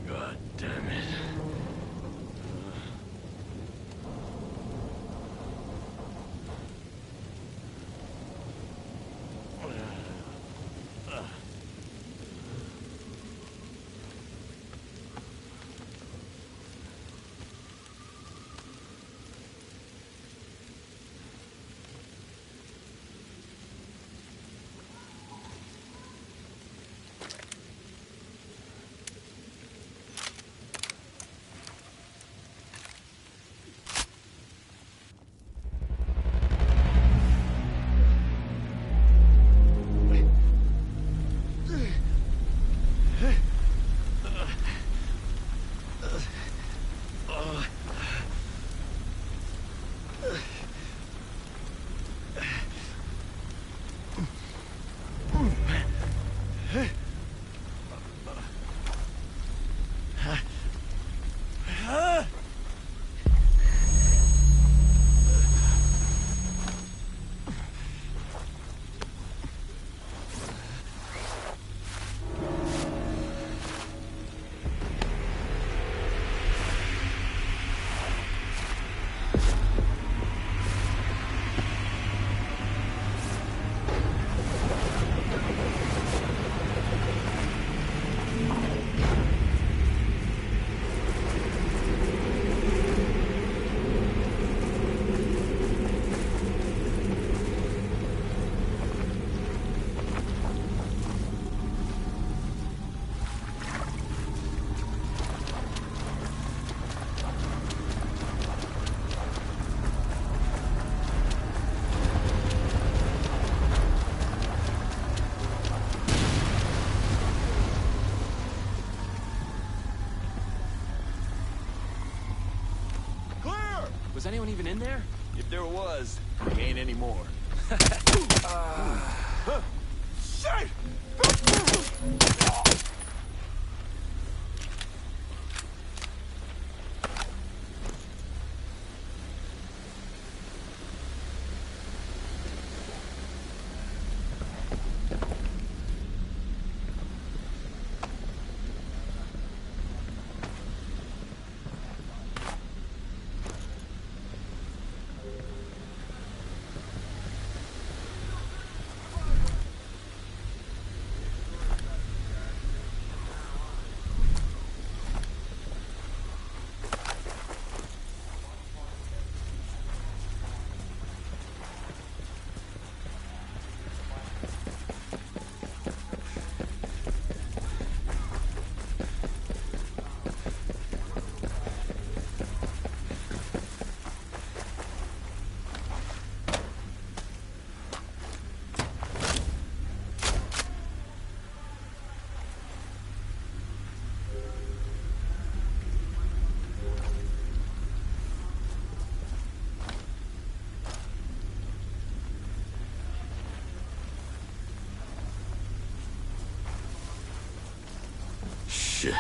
God damn it. Was anyone even in there? If there was, he ain't anymore. Shit! Shit.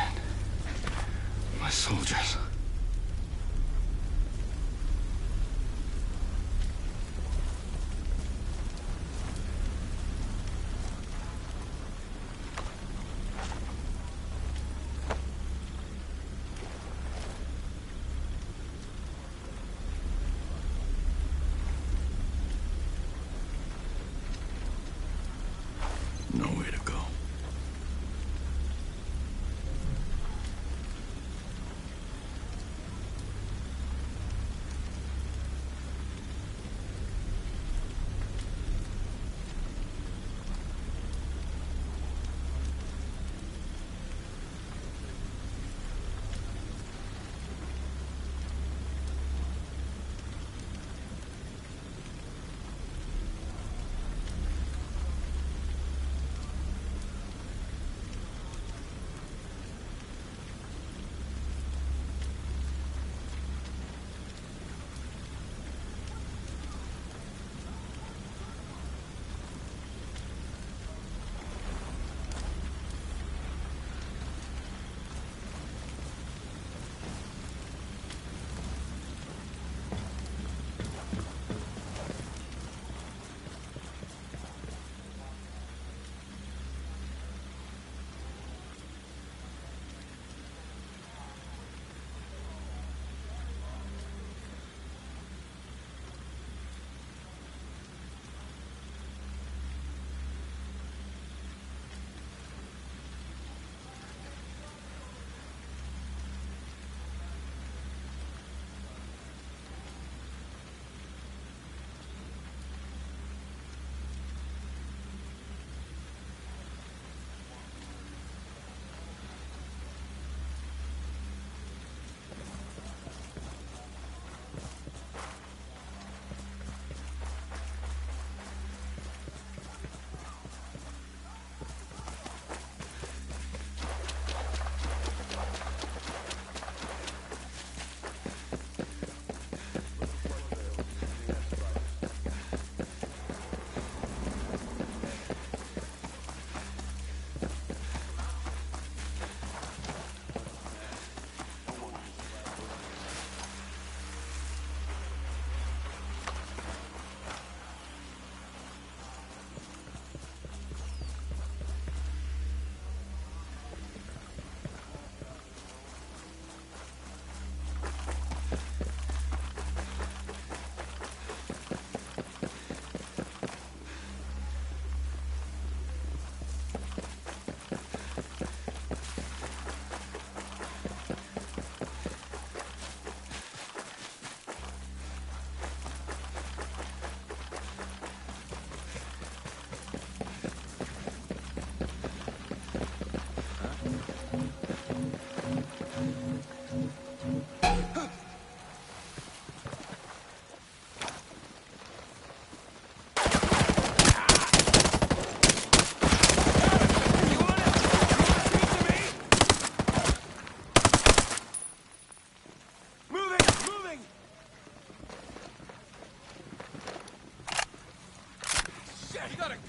My soldiers. Nowhere to go.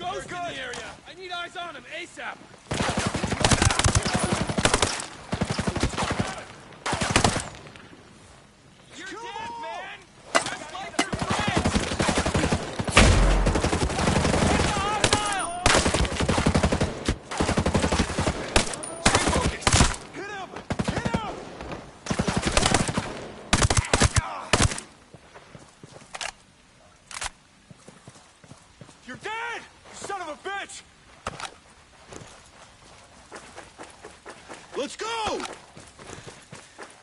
ghost in the area! I need eyes on him, ASAP! You're dead, man! Just like your friends! Get the hostile! Stay focused! Hit him! Hit him! You're dead! You son of a bitch! Let's go!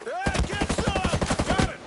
Hey, get some! Got it!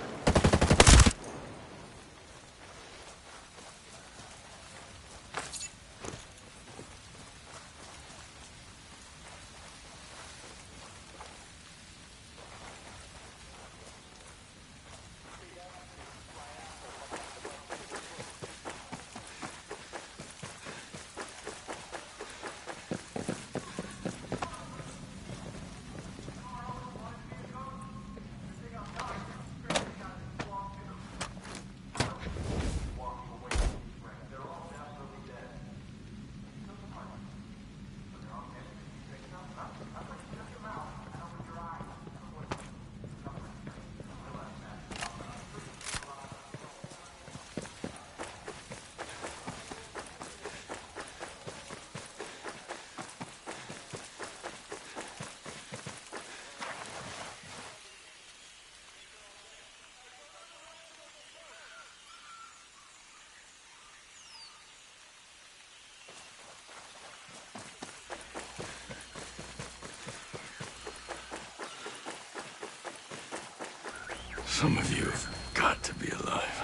Some of you have got to be alive.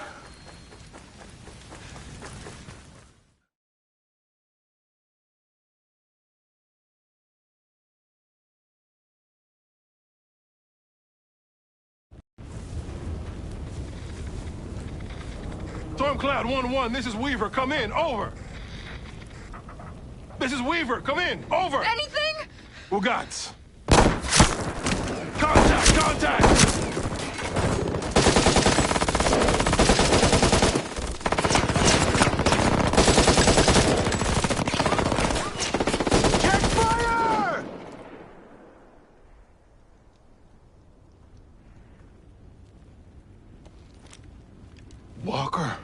Stormcloud 1-1, this is Weaver. Come in. Over. This is Weaver. Come in. Over. Anything? Ugats. Contact! Contact! Check fire! Walker.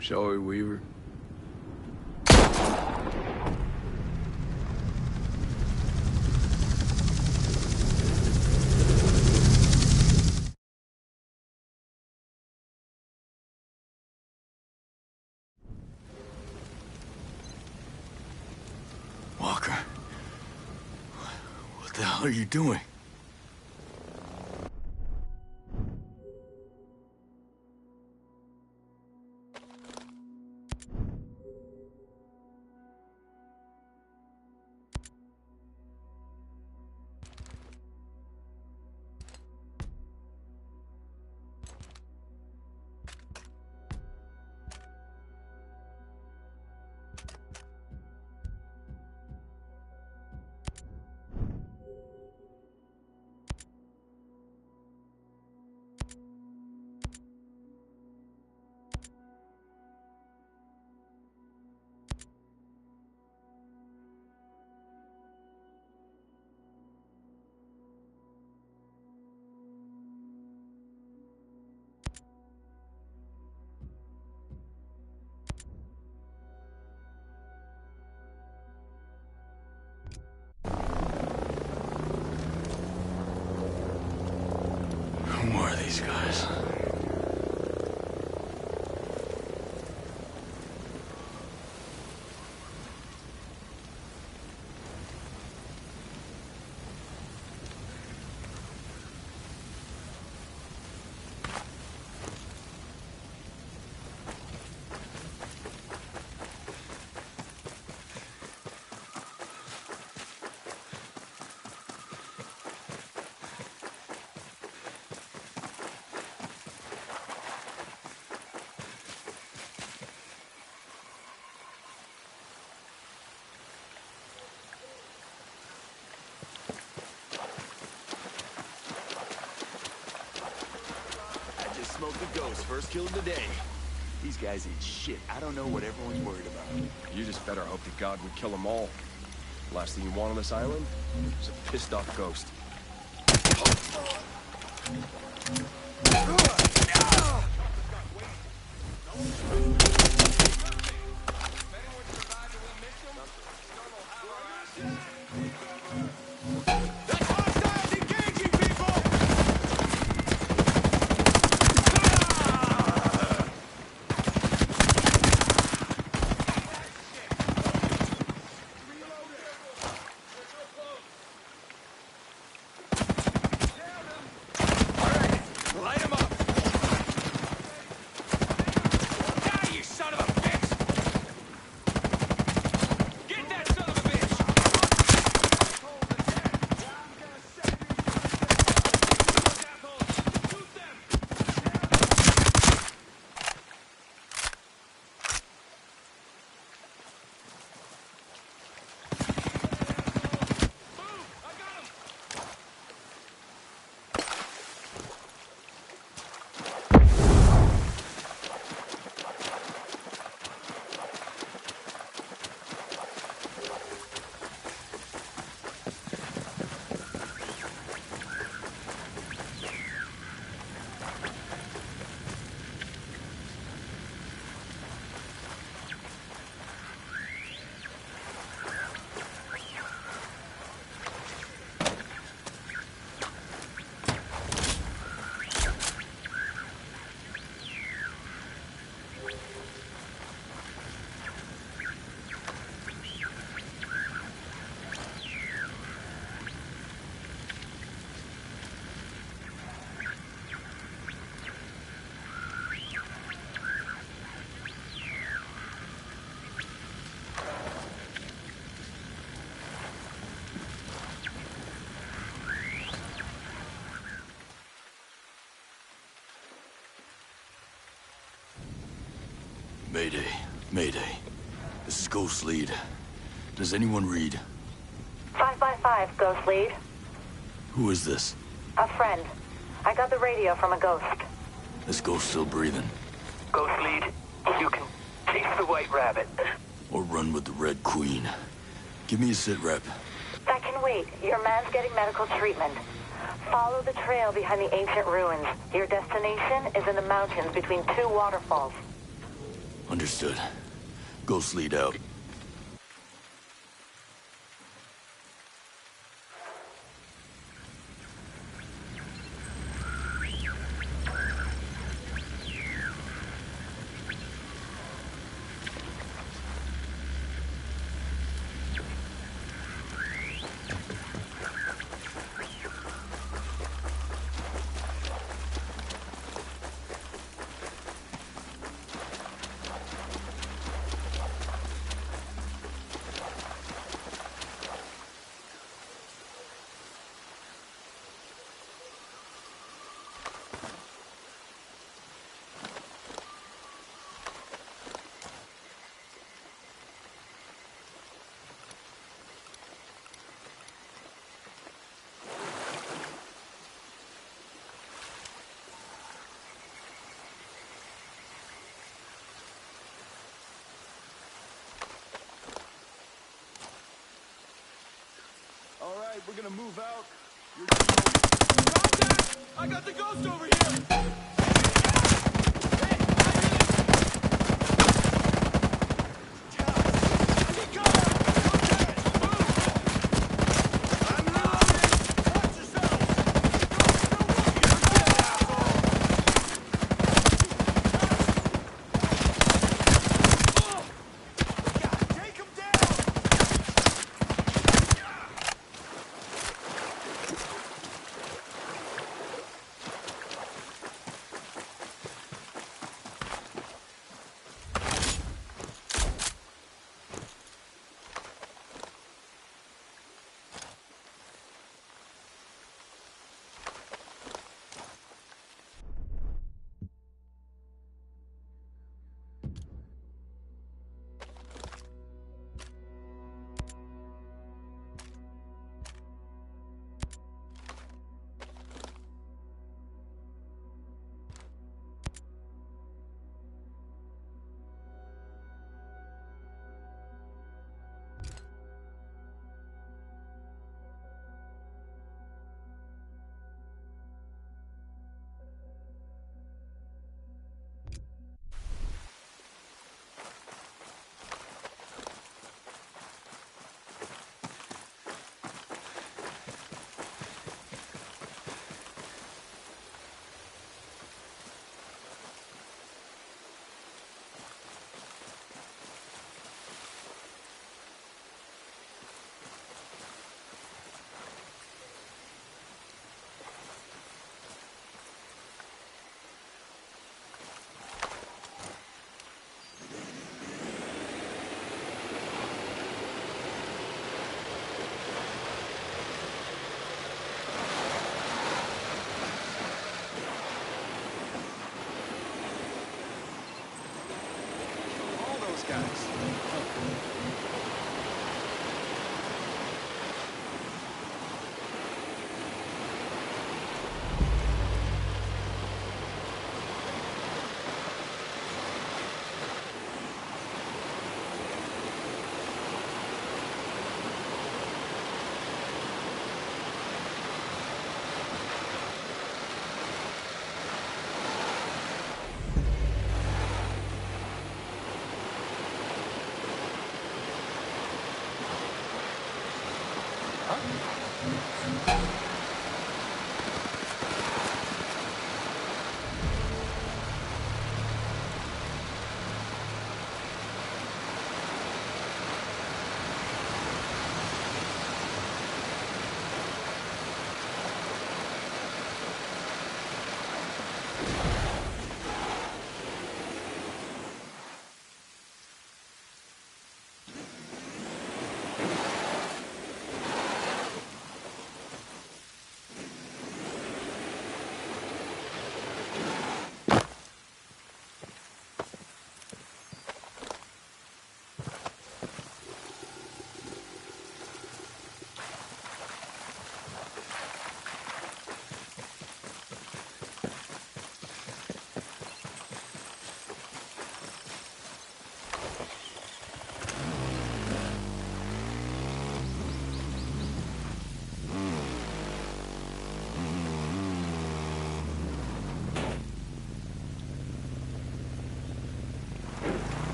Shall we, Weaver? Walker. What the hell are you doing? Who are these guys? I just smoked the ghost. First kill of the day. These guys ain't shit. I don't know what everyone's worried about. You just better hope to God we kill them all. Last thing you want on this island is a pissed-off ghost. Mayday. Mayday. This is Ghost Lead. Does anyone read? 555, Ghost Lead. Who is this? A friend. I got the radio from a ghost. This ghost still breathing? Ghost Lead, you can chase the White Rabbit. Or run with the Red Queen? Give me a sit rep. That can wait. Your man's getting medical treatment. Follow the trail behind the ancient ruins. Your destination is in the mountains between two waterfalls. Understood. Ghost Lead out. All right, we're gonna move out. Contact! I got the ghost over here! guys.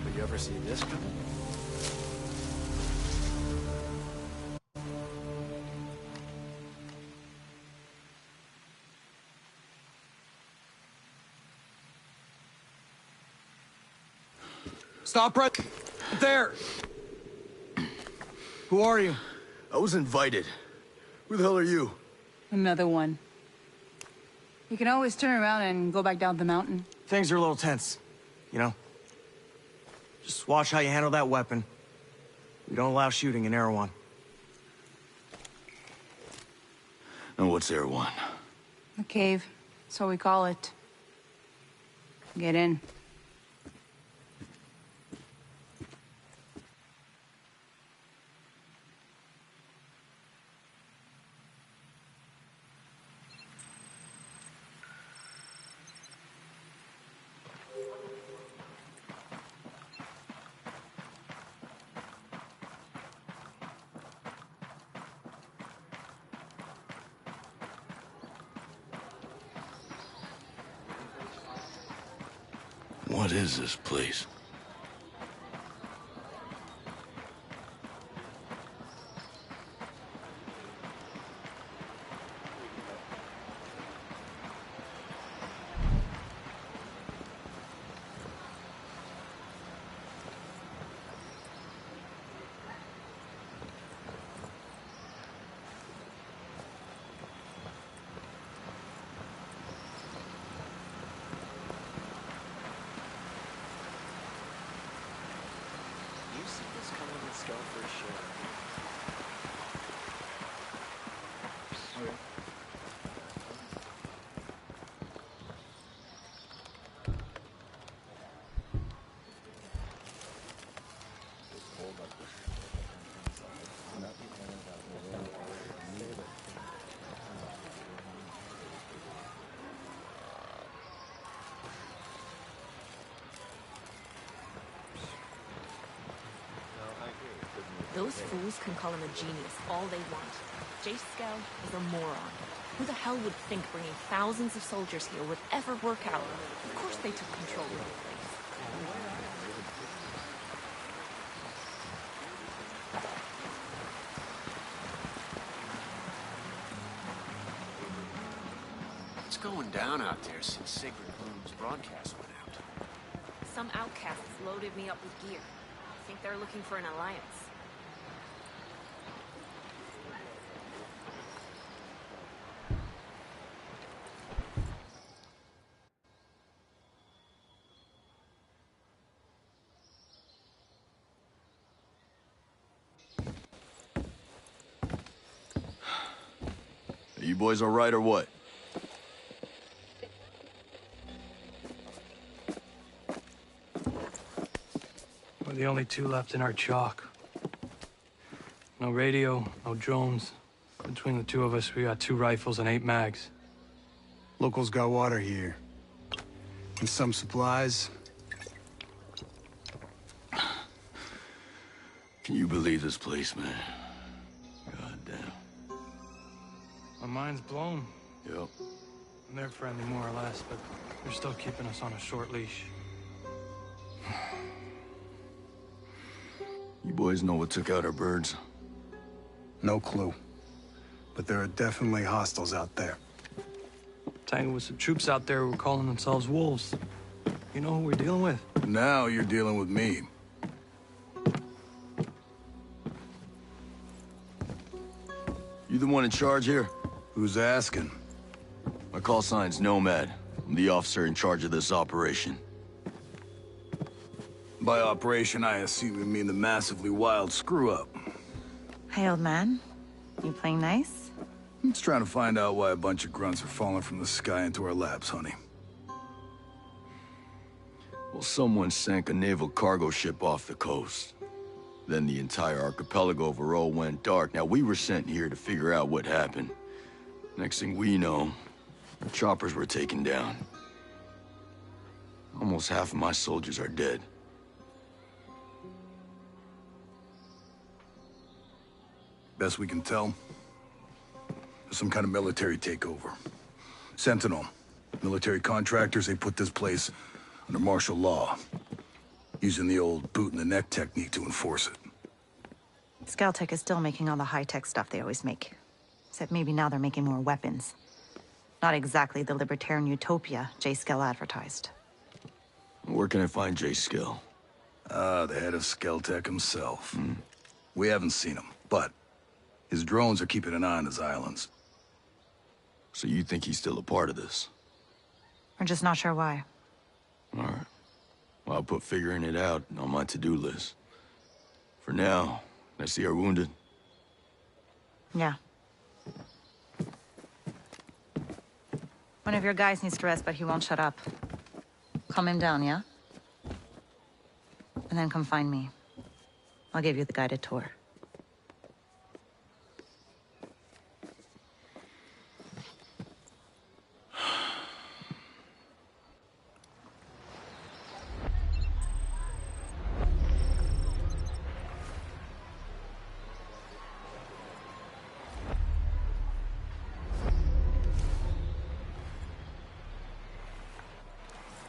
But you ever see this coming? Stop right there! Who are you? I was invited. Who the hell are you? Another one. You can always turn around and go back down the mountain. Things are a little tense, you know? Just watch how you handle that weapon. We don't allow shooting in Erewhon. And what's Erewhon? The cave. So we call it. Get in. What is this place? You see this coming with skull for sure. Those fools can call him a genius all they want. Jace Skell is a moron. Who the hell would think bringing thousands of soldiers here would ever work out? Of course they took control of the place. What's going down out there since Sacred Bloom's broadcast went out? Some outcasts loaded me up with gear. I think they're looking for an alliance. Are you boys all right or what? the only two left in our chalk. No radio, no drones. Between the two of us, we got 2 rifles and 8 mags. Locals got water here. And some supplies. Can you believe this place, man? God damn. My mind's blown. Yep. And they're friendly, more or less, but they're still keeping us on a short leash. You boys know what took out our birds? No clue. But there are definitely hostiles out there. Tangled with some troops out there who were calling themselves wolves. You know who we're dealing with? Now you're dealing with me. You the one in charge here? Who's asking? My call sign's Nomad. I'm the officer in charge of this operation. By operation, I assume you mean the massively wild screw-up. Hey, old man. You playing nice? I'm just trying to find out why a bunch of grunts are falling from the sky into our laps, honey. Well, someone sank a naval cargo ship off the coast. Then the entire archipelago of Aro went dark. Now, we were sent here to figure out what happened. Next thing we know, choppers were taken down. Almost half of my soldiers are dead. Best we can tell, there's some kind of military takeover. Sentinel, military contractors, they put this place under martial law, using the old boot-in-the-neck technique to enforce it. Scaltech is still making all the high-tech stuff they always make. Except maybe now they're making more weapons. Not exactly the libertarian utopia J. Skell advertised. Where can I find J. Skell? The head of Scaltech himself. We haven't seen him, but his drones are keeping an eye on his islands. So you think he's still a part of this? We're just not sure why. All right. Well, I'll put figuring it out on my to-do list. For now, let's see our wounded. Yeah. One of your guys needs to rest, but he won't shut up. Calm him down, yeah? And then come find me. I'll give you the guided tour.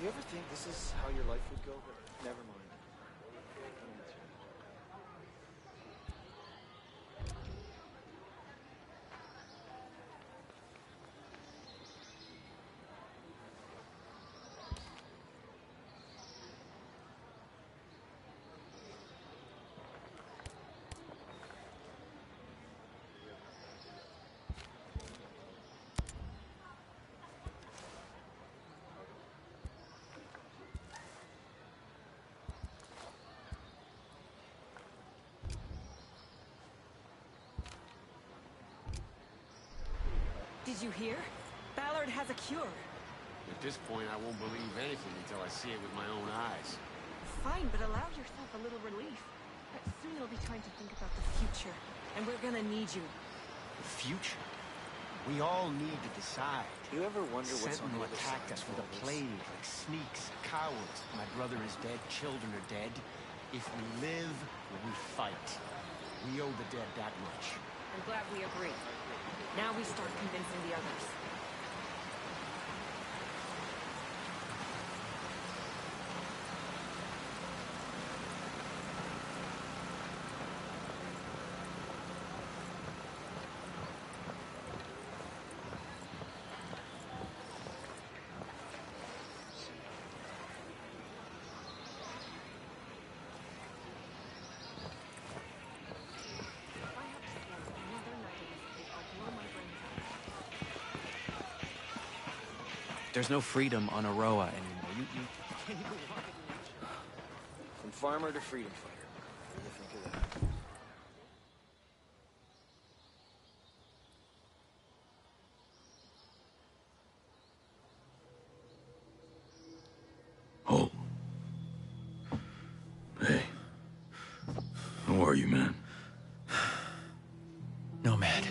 You ever think this is how your life would go? But never mind. Did you hear? Ballard has a cure. At this point, I won't believe anything until I see it with my own eyes. Fine, but allow yourself a little relief. Soon you'll be trying to think about the future, and we're gonna need you. The future? We all need to decide. Do you ever wonder what's on the Sentinel other attacked side us of with all a this? plague, like sneaks, cowards. My brother is dead, children are dead. If we live, we fight. We owe the dead that much. I'm glad we agree. Now we start convincing the others. There's no freedom on Aroa anymore. You can't even walk in nature. From farmer to freedom fighter. What do you think of that? Oh. Hey, are you, man? Nomad.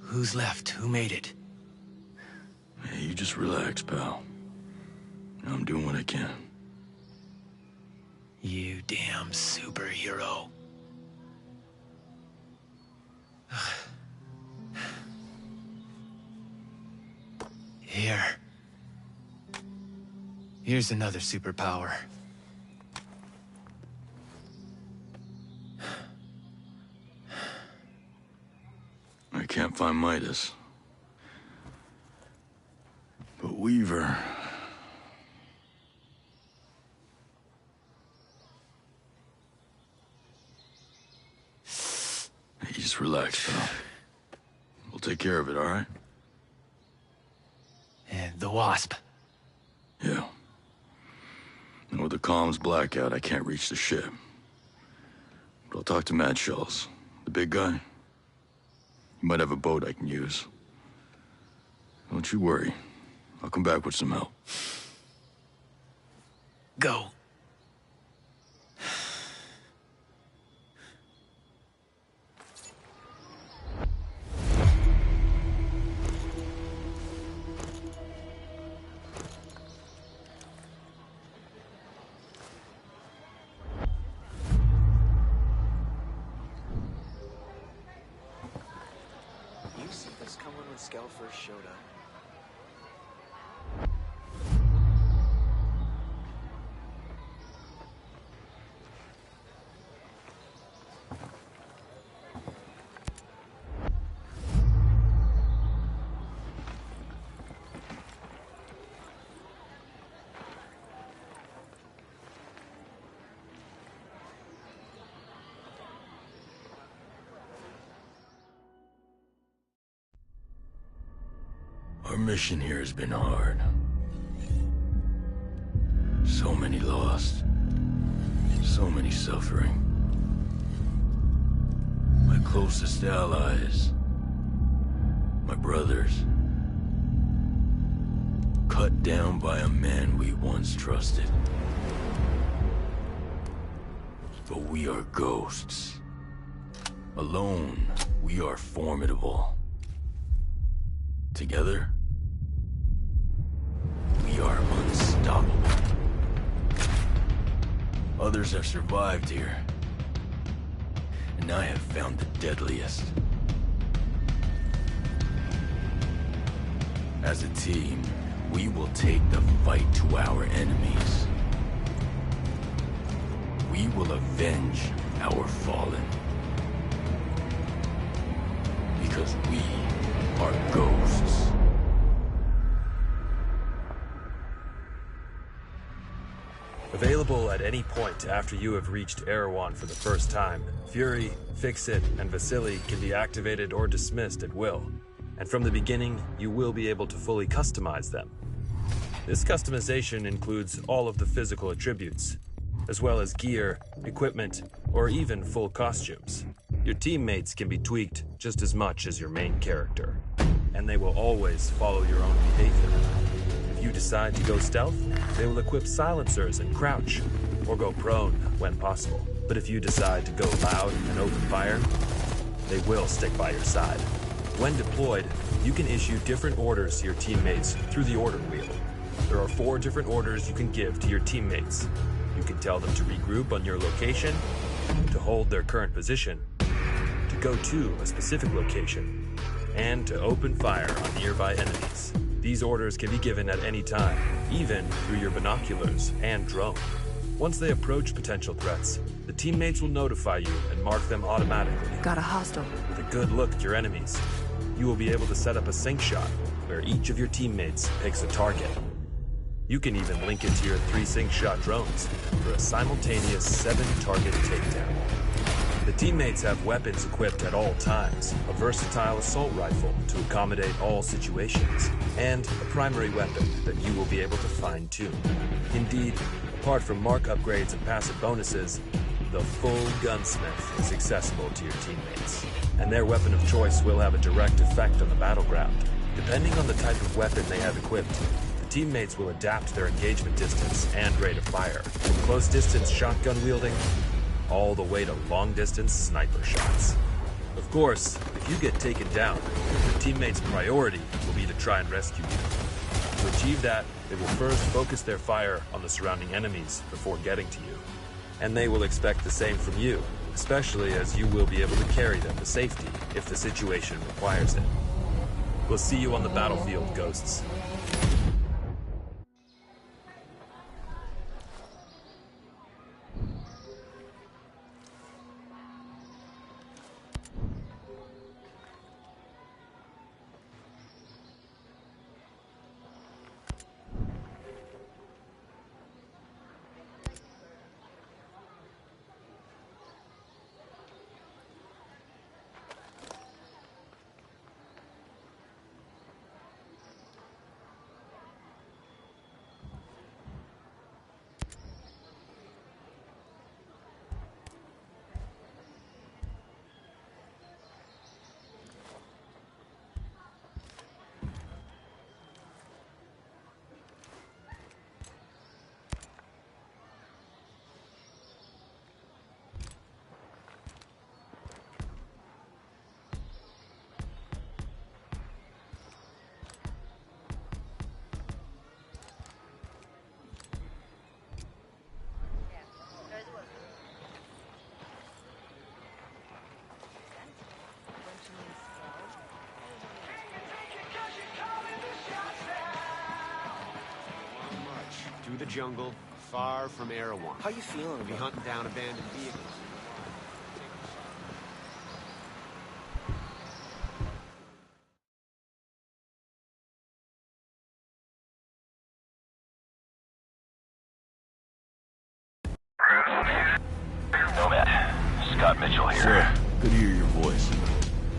Who's left? Who made it? Hey, you just relax, pal. I'm doing what I can. You damn superhero. Here's another superpower. I can't find Midas. But Weaver... Hey, just relax, pal. We'll take care of it, all right? And the Wasp. Yeah. And with the comms blackout, I can't reach the ship. But I'll talk to Mad Shells, the big guy. He might have a boat I can use. Don't you worry. I'll come back with some help. Go. You see this coming when Scout first showed up? Our mission here has been hard. So many lost. So many suffering. My closest allies. My brothers. Cut down by a man we once trusted. But we are ghosts. Alone, we are formidable. Together, we are unstoppable. Others have survived here, and I have found the deadliest. As a team, we will take the fight to our enemies. We will avenge our fallen. Because we are ghosts. Available at any point after you have reached Erewhon for the first time, Fury, Fix-It, and Vasily can be activated or dismissed at will. And from the beginning, you will be able to fully customize them. This customization includes all of the physical attributes, as well as gear, equipment, or even full costumes. Your teammates can be tweaked just as much as your main character, and they will always follow your own behavior. If you decide to go stealth, they will equip silencers and crouch, or go prone when possible. But if you decide to go loud and open fire, they will stick by your side. When deployed, you can issue different orders to your teammates through the order wheel. There are 4 different orders you can give to your teammates. You can tell them to regroup on your location, to hold their current position, to go to a specific location, and to open fire on nearby enemies. These orders can be given at any time, even through your binoculars and drone. Once they approach potential threats, the teammates will notify you and mark them automatically. Got a hostile. With a good look at your enemies, you will be able to set up a sync shot where each of your teammates picks a target. You can even link it to your 3 sync shot drones for a simultaneous 7-target takedown. The teammates have weapons equipped at all times, a versatile assault rifle to accommodate all situations, and a primary weapon that you will be able to fine-tune. Indeed, apart from mark upgrades and passive bonuses, the full gunsmith is accessible to your teammates, and their weapon of choice will have a direct effect on the battleground. Depending on the type of weapon they have equipped, the teammates will adapt their engagement distance and rate of fire, from close-distance shotgun wielding all the way to long-distance sniper shots. Of course, if you get taken down, your teammates' priority will be to try and rescue you. To achieve that, they will first focus their fire on the surrounding enemies before getting to you. And they will expect the same from you, especially as you will be able to carry them to safety if the situation requires it. We'll see you on the battlefield, Ghosts. Through the jungle, far from Erewhon. How you feeling? We'll be hunting down abandoned vehicles. Nomad, Scott Mitchell here. Sir, good to hear your voice.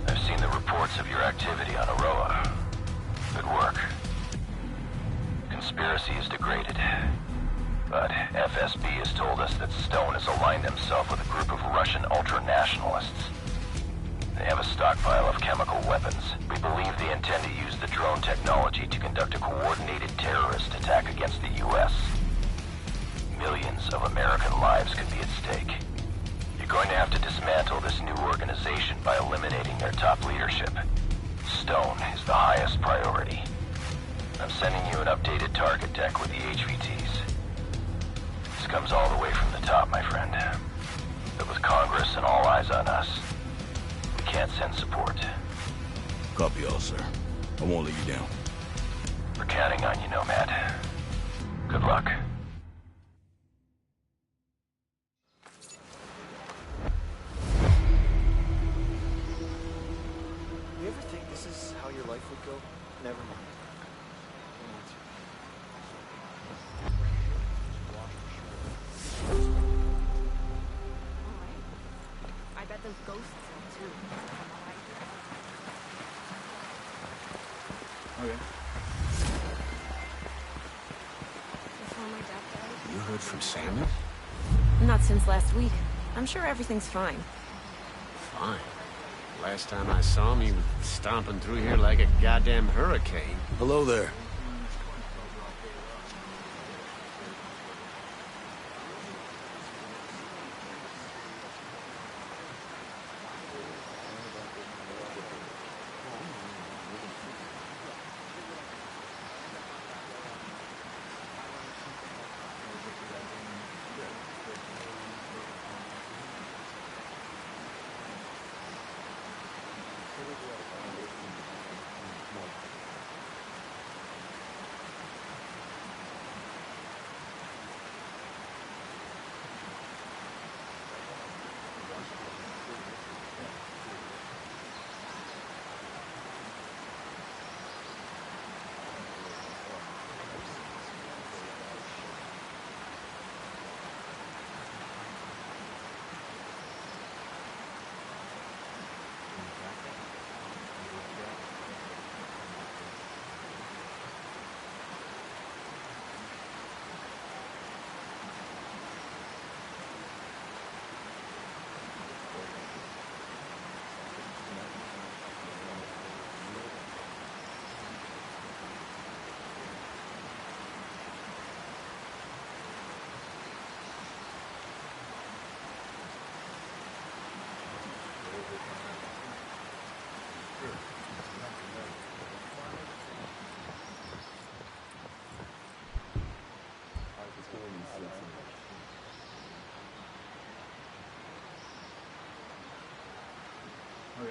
I've seen the reports of your activity on Aroa. Good work. Conspiracy is degraded. But FSB has told us that Stone has aligned himself with a group of Russian ultra-nationalists. They have a stockpile of chemical weapons. We believe they intend to use the drone technology to conduct a coordinated terrorist attack against the U.S. Millions of American lives could be at stake. You're going to have to dismantle this new organization by eliminating their top leadership. Stone is the highest priority. I'm sending you an updated target deck with the HVTs. This comes all the way from the top, my friend. But with Congress and all eyes on us, we can't send support. Copy all, sir. I won't let you down. We're counting on you, Nomad. Good luck. You ever think this is how your life would go? Never mind. I bet those ghosts are too. Oh, yeah? Before my dad died? You heard from Samuel? Not since last week. I'm sure everything's fine. Fine. Last time I saw him, he was stomping through here like a goddamn hurricane. Hello there. We're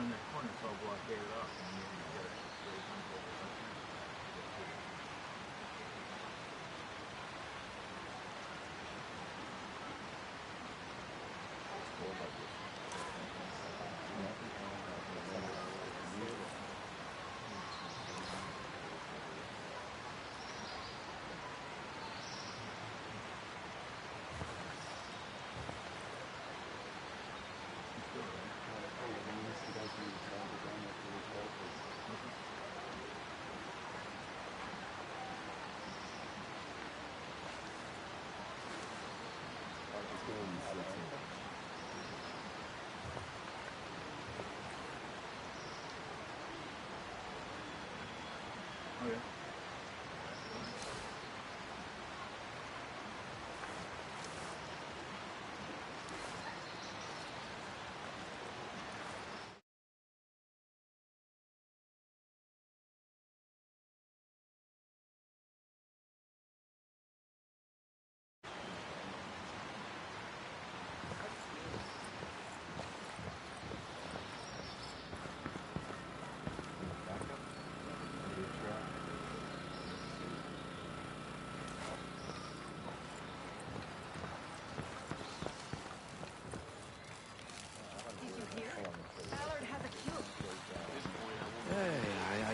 in that corner, it's all blockaded off, and you're gonna get a straight hunt over something. Oh, yeah.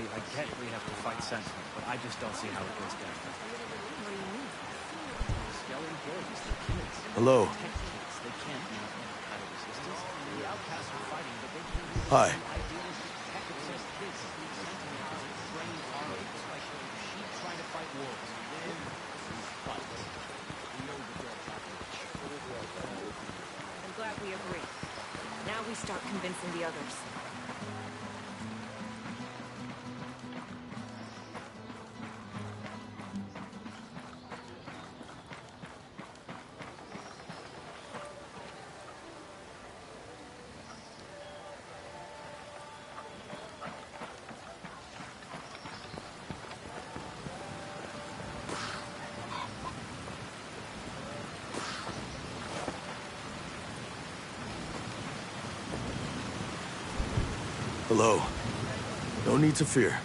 I get we have to fight Sentinel, but I just don't see how it goes down. What do you mean? Skelly Gillies, they're kids. Hello. Tech kids, they can't mount any kind of resistance. The outcasts are fighting, but they can't do Hi. the idealistic tech-obsessed kids. Sentinel has a trained army. It's like sheep trying to fight wolves. Win, we fight. We know the dead that much. I'm glad we agree. Now we start convincing the others. Hello. No need to fear.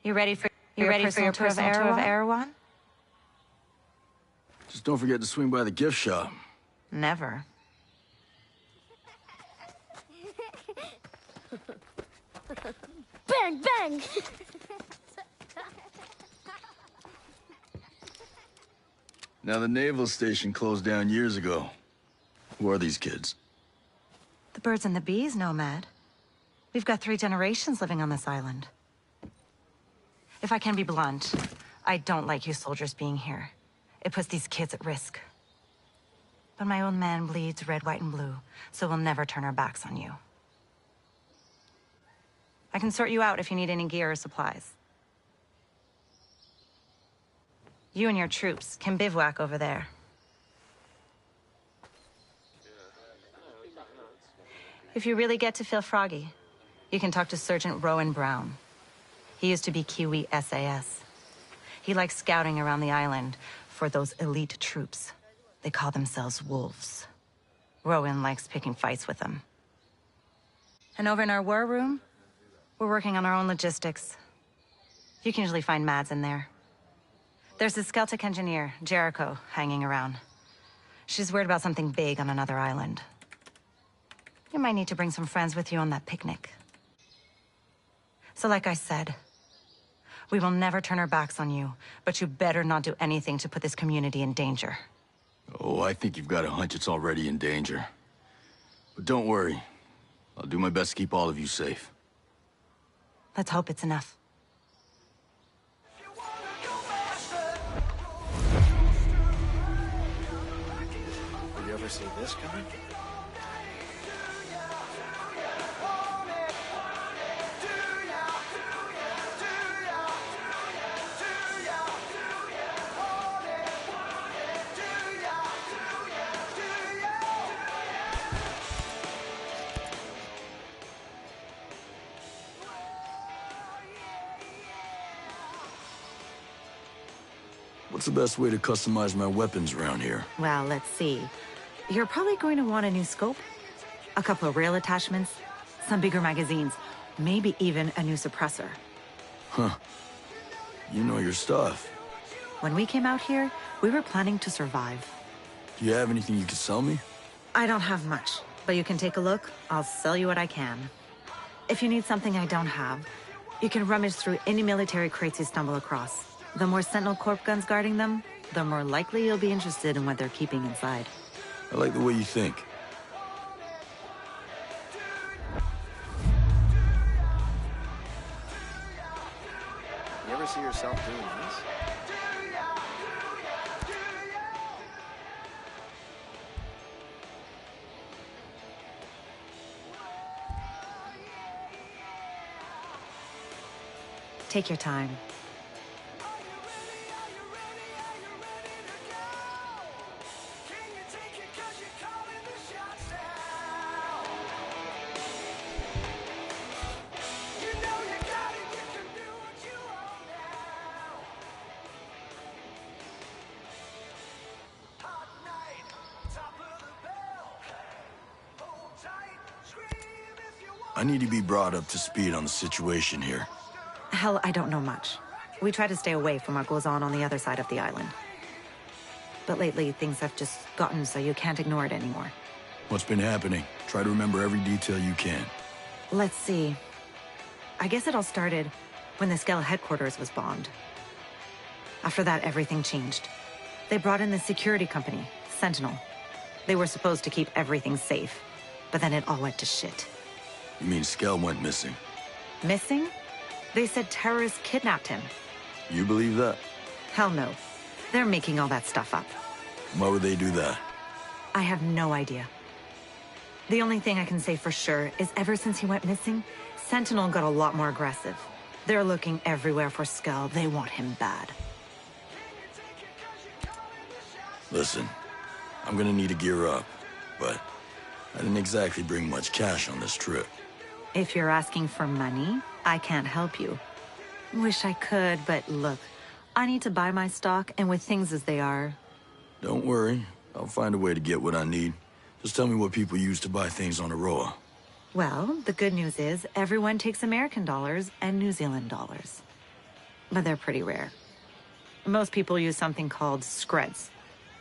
You ready for your personal tour of Erewhon? Just don't forget to swing by the gift shop. Never. Bang, bang! Now, the naval station closed down years ago. Who are these kids? The birds and the bees, Nomad. We've got 3 generations living on this island. If I can be blunt, I don't like you soldiers being here. It puts these kids at risk. But my old man bleeds red, white, and blue, so we'll never turn our backs on you. I can sort you out if you need any gear or supplies. You and your troops can bivouac over there. If you really get to feel froggy, you can talk to Sergeant Rowan Brown. He used to be Kiwi SAS. He likes scouting around the island for those elite troops. They call themselves wolves. Rowan likes picking fights with them. And over in our war room, we're working on our own logistics. You can usually find Mads in there. There's the Celtic engineer, Jericho, hanging around. She's worried about something big on another island. You might need to bring some friends with you on that picnic. So like I said, we will never turn our backs on you, but you better not do anything to put this community in danger. Oh, I think you've got a hunch it's already in danger. But don't worry. I'll do my best to keep all of you safe. Let's hope it's enough. Did you ever see this coming? What's the best way to customize my weapons around here? Well, let's see. You're probably going to want a new scope, a couple of rail attachments, some bigger magazines, maybe even a new suppressor. Huh. You know your stuff. When we came out here, we were planning to survive. Do you have anything you could sell me? I don't have much, but you can take a look. I'll sell you what I can. If you need something I don't have, you can rummage through any military crates you stumble across. The more Sentinel Corp guns guarding them, the more likely you'll be interested in what they're keeping inside. I like the way you think. You ever see yourself doing this? Take your time. I need to be brought up to speed on the situation here. Hell, I don't know much. We try to stay away from what goes on the other side of the island. But lately, things have just gotten so you can't ignore it anymore. What's been happening? Try to remember every detail you can. Let's see. I guess it all started when the Skell headquarters was bombed. After that, everything changed. They brought in the security company, Sentinel. They were supposed to keep everything safe, but then it all went to shit. You mean Skell went missing? Missing? They said terrorists kidnapped him. You believe that? Hell no. They're making all that stuff up. Why would they do that? I have no idea. The only thing I can say for sure is ever since he went missing, Sentinel got a lot more aggressive. They're looking everywhere for Skell. They want him bad. Listen, I'm gonna need to gear up, but I didn't exactly bring much cash on this trip. If you're asking for money, I can't help you. Wish I could, but look, I need to buy my stock, and with things as they are... Don't worry, I'll find a way to get what I need. Just tell me what people use to buy things on Aroa. Well, the good news is everyone takes American dollars and New Zealand dollars. but they're pretty rare. Most people use something called screds.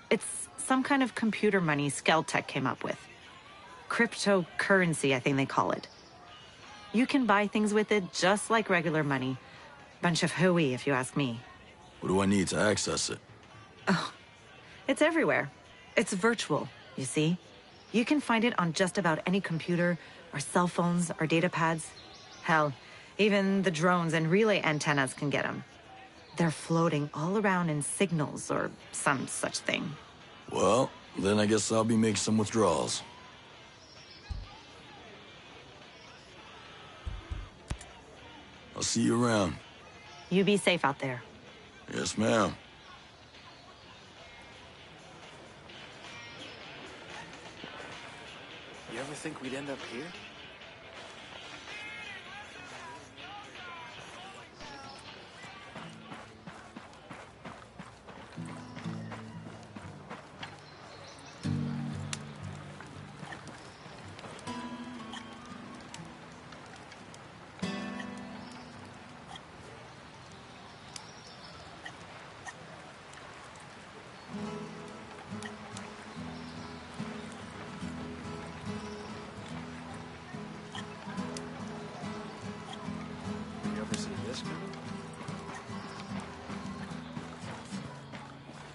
It's some kind of computer money Skeltech came up with. Cryptocurrency, I think they call it. You can buy things with it just like regular money. Bunch of hooey, if you ask me. What do I need to access it? Oh, it's everywhere. It's virtual, you see. You can find it on just about any computer, or cell phones, or data pads. Hell, even the drones and relay antennas can get them. They're floating all around in signals or some such thing. Well, then I guess I'll be making some withdrawals. I'll see you around. You be safe out there. Yes, ma'am. You ever think we'd end up here? You ever see this coming?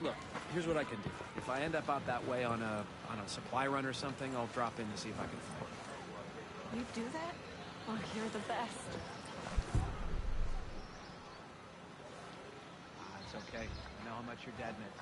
Look, here's what I can do. If I end up out that way on a supply run or something, I'll drop in to see if I can find it. You do that? Oh, you're the best. It's okay. I know how much your dad meant.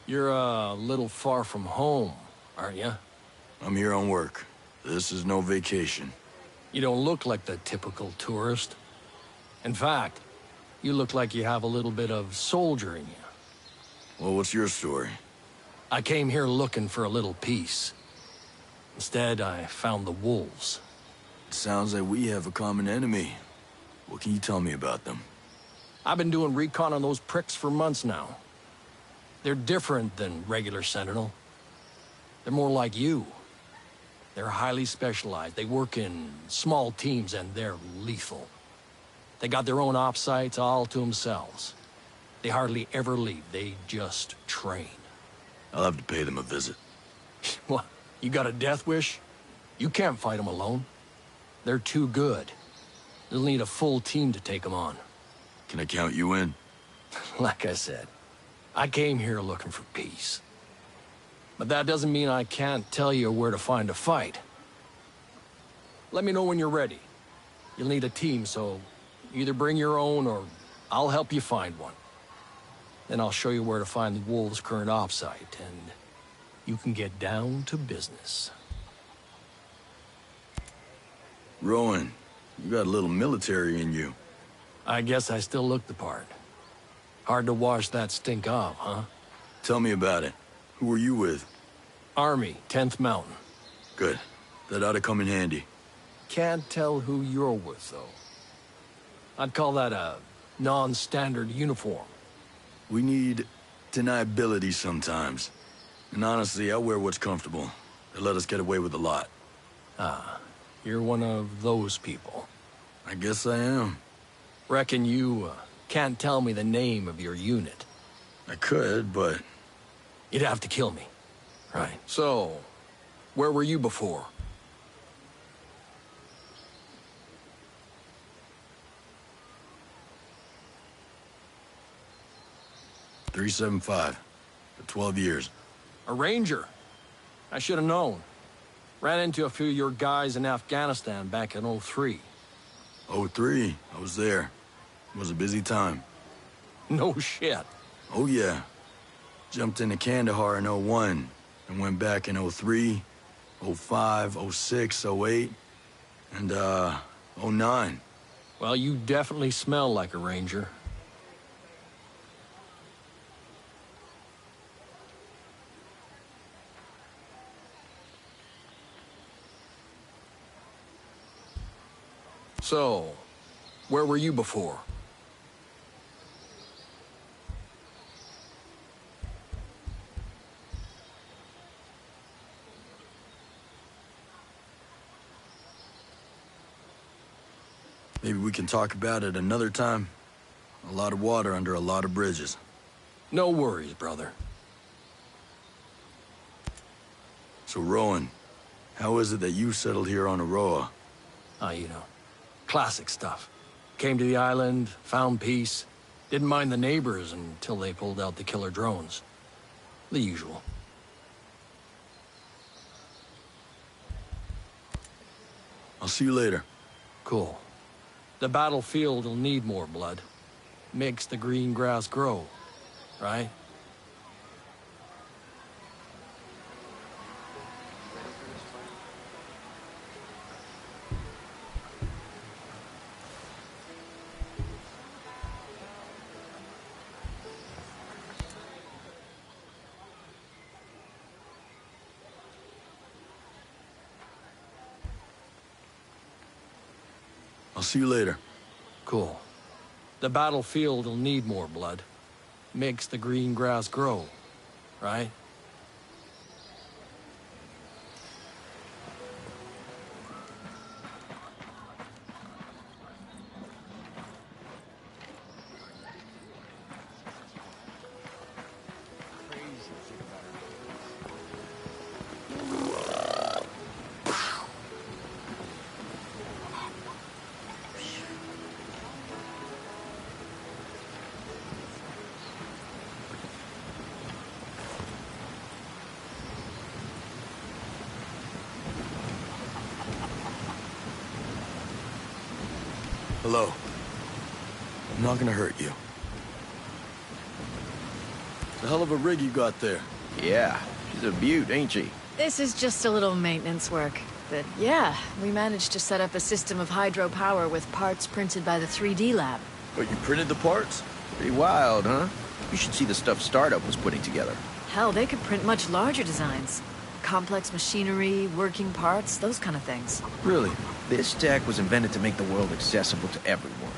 You're a little far from home, aren't you? I'm here on work. This is no vacation. You don't look like the typical tourist. In fact, you look like you have a little bit of soldier in you. Well, what's your story? I came here looking for a little peace. Instead, I found the wolves. It sounds like we have a common enemy. What can you tell me about them? I've been doing recon on those pricks for months now. They're different than regular Sentinel. They're more like you. They're highly specialized. They work in small teams and they're lethal. They got their own op sites all to themselves. They hardly ever leave. They just train. I'll have to pay them a visit. What? You got a death wish? You can't fight them alone. They're too good. You'll need a full team to take them on. Can I count you in? Like I said, I came here looking for peace. But that doesn't mean I can't tell you where to find a fight. Let me know when you're ready. You'll need a team, so either bring your own or I'll help you find one. Then I'll show you where to find the Wolves' current op site, and you can get down to business. Rowan, you got a little military in you. I guess I still look the part. Hard to wash that stink off, huh? Tell me about it. Who were you with? Army, 10th Mountain. Good. That ought to come in handy. Can't tell who you're with, though. I'd call that a non-standard uniform. We need deniability sometimes. And honestly, I wear what's comfortable. They let us get away with a lot. Ah, you're one of those people. I guess I am. Reckon you can't tell me the name of your unit. I could, but... You'd have to kill me. Right. So, where were you before? 375. For 12 years. A ranger. I should have known. Ran into a few of your guys in Afghanistan back in '03. '03? I was there. It was a busy time. No shit. Oh, yeah. Jumped into Kandahar in '01, and went back in '03, '05, '06, '08, and, '09. Well, you definitely smell like a ranger. So, where were you before? Maybe we can talk about it another time. A lot of water under a lot of bridges. No worries, brother. So, Rowan, how is it that you settled here on Aroa? You know, classic stuff. Came to the island, found peace, didn't mind the neighbors until they pulled out the killer drones. The usual. I'll see you later. Cool. The battlefield will need more blood. Makes the green grass grow, right? I'll see you later. Cool. The battlefield will need more blood. Makes the green grass grow, right? Hello. I'm not gonna hurt you. It's a hell of a rig you got there. Yeah, she's a beaut, ain't she? This is just a little maintenance work. But yeah, we managed to set up a system of hydropower with parts printed by the 3D lab. But you printed the parts? Pretty wild, huh? You should see the stuff Startup was putting together. Hell, they could print much larger designs. Complex machinery, working parts, those kind of things. Really? This tech was invented to make the world accessible to everyone.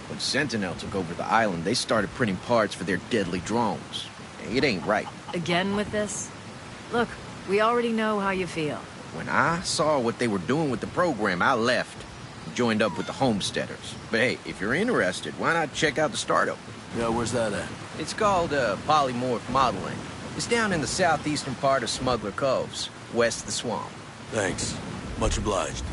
When Sentinel took over the island, they started printing parts for their deadly drones. It ain't right. Again with this? Look, we already know how you feel. When I saw what they were doing with the program, I left. Joined up with the Homesteaders. But hey, if you're interested, why not check out the Startup? Yeah, where's that at? It's called Polymorph Modeling. It's down in the southeastern part of Smuggler Coves, west of the swamp. Thanks. Much obliged.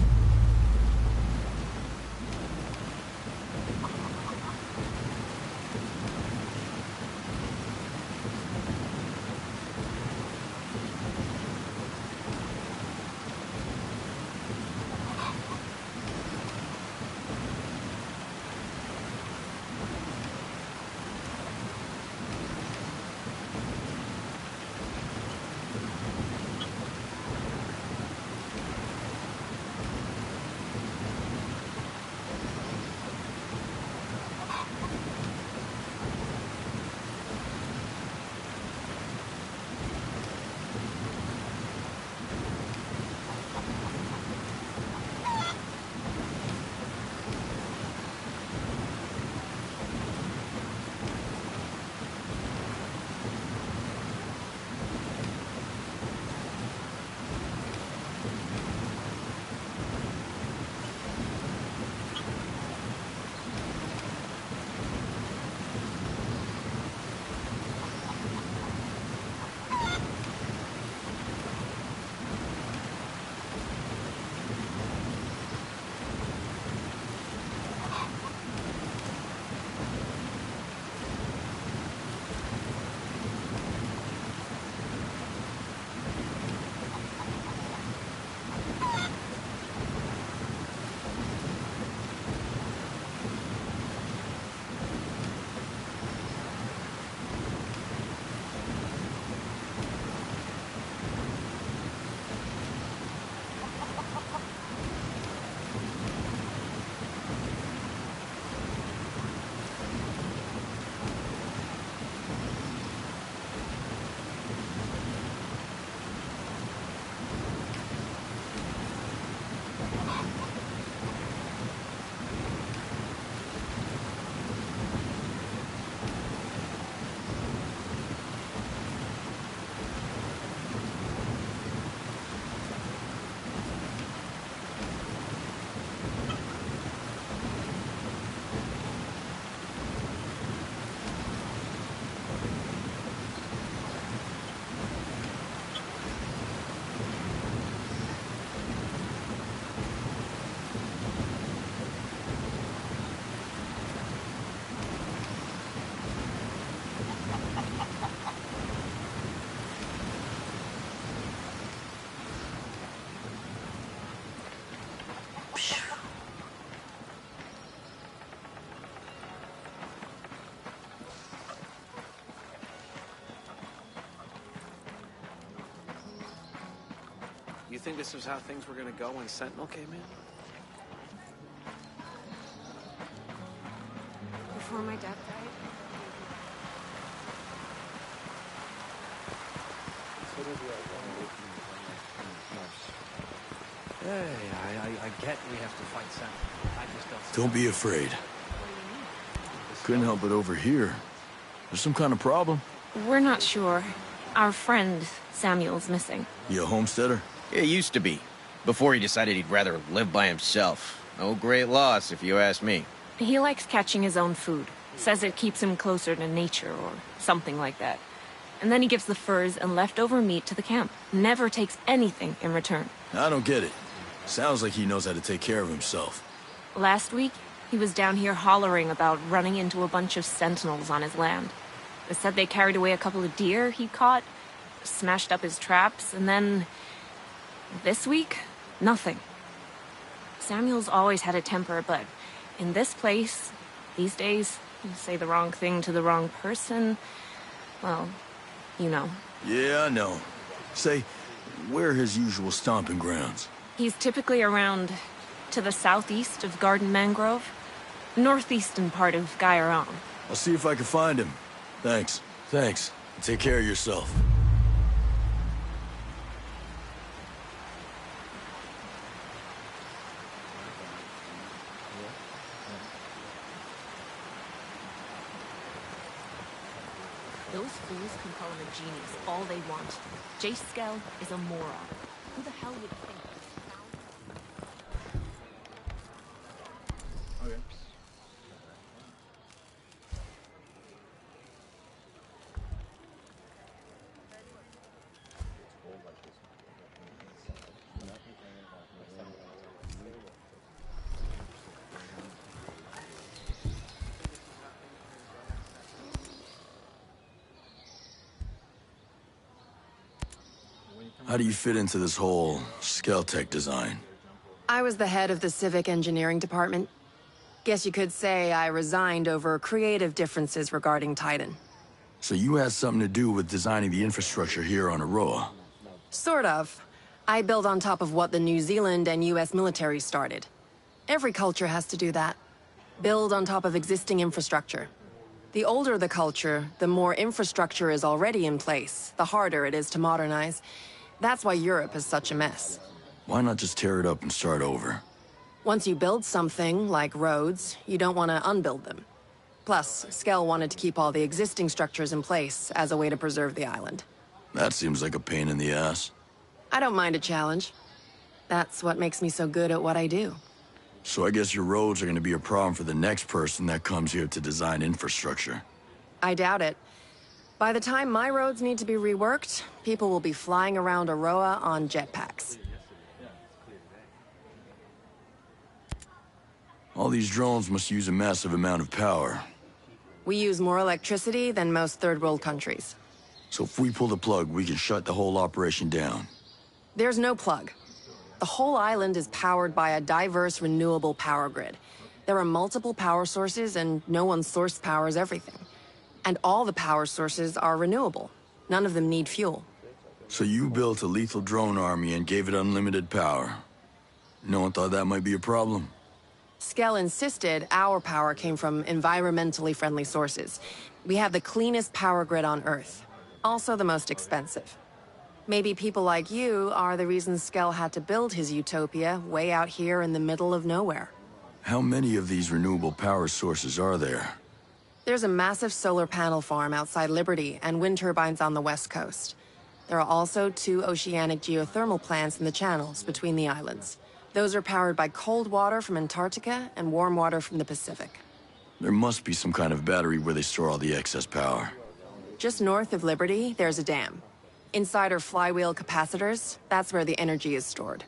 think this was how things were gonna go when Sentinel came in? Before my dad died, Hey, I get we have to fight Sentinel. I just don't... Don't be afraid. Couldn't help it over here. There's some kind of problem? we're not sure. Our friend, Samuel's missing. You a homesteader? He used to be. Before he decided he'd rather live by himself. No great loss, if you ask me. He likes catching his own food. Says it keeps him closer to nature or something like that. And then he gives the furs and leftover meat to the camp. Never takes anything in return. I don't get it. Sounds like he knows how to take care of himself. Last week, he was down here hollering about running into a bunch of sentinels on his land. They said they carried away a couple of deer he caught, smashed up his traps, and then... this week, nothing. Samuel's always had a temper, but in this place, these days, you say the wrong thing to the wrong person, well, you know. Yeah, I know. Say, where are his usual stomping grounds? He's typically around to the southeast of Garden Mangrove, northeastern part of Gaiaron. I'll see if I can find him. Thanks. Thanks. Take care of yourself. Those fools can call him a genius all they want. J. Skell is a moron. Who the hell would think this? Okay. How do you fit into this whole Skeltech design? I was the head of the civic engineering department. Guess you could say I resigned over creative differences regarding Titan. So you had something to do with designing the infrastructure here on Aroa? Sort of. I build on top of what the New Zealand and US military started. Every culture has to do that. Build on top of existing infrastructure. The older the culture, the more infrastructure is already in place, the harder it is to modernize. That's why Europe is such a mess. Why not just tear it up and start over? Once you build something, like roads, you don't want to unbuild them. Plus, Skell wanted to keep all the existing structures in place as a way to preserve the island. That seems like a pain in the ass. I don't mind a challenge. That's what makes me so good at what I do. So I guess your roads are going to be a problem for the next person that comes here to design infrastructure. I doubt it. By the time my roads need to be reworked, people will be flying around Aroa on jetpacks. All these drones must use a massive amount of power. We use more electricity than most third-world countries. So if we pull the plug, we can shut the whole operation down. There's no plug. The whole island is powered by a diverse, renewable power grid. There are multiple power sources, and no one source powers everything. And all the power sources are renewable. None of them need fuel. So you built a lethal drone army and gave it unlimited power. No one thought that might be a problem? Skell insisted our power came from environmentally friendly sources. We have the cleanest power grid on Earth. Also the most expensive. Maybe people like you are the reason Skell had to build his utopia way out here in the middle of nowhere. How many of these renewable power sources are there? There's a massive solar panel farm outside Liberty and wind turbines on the west coast. There are also 2 oceanic geothermal plants in the channels between the islands. Those are powered by cold water from Antarctica and warm water from the Pacific. There must be some kind of battery where they store all the excess power. Just north of Liberty, there's a dam. Inside are flywheel capacitors. That's where the energy is stored.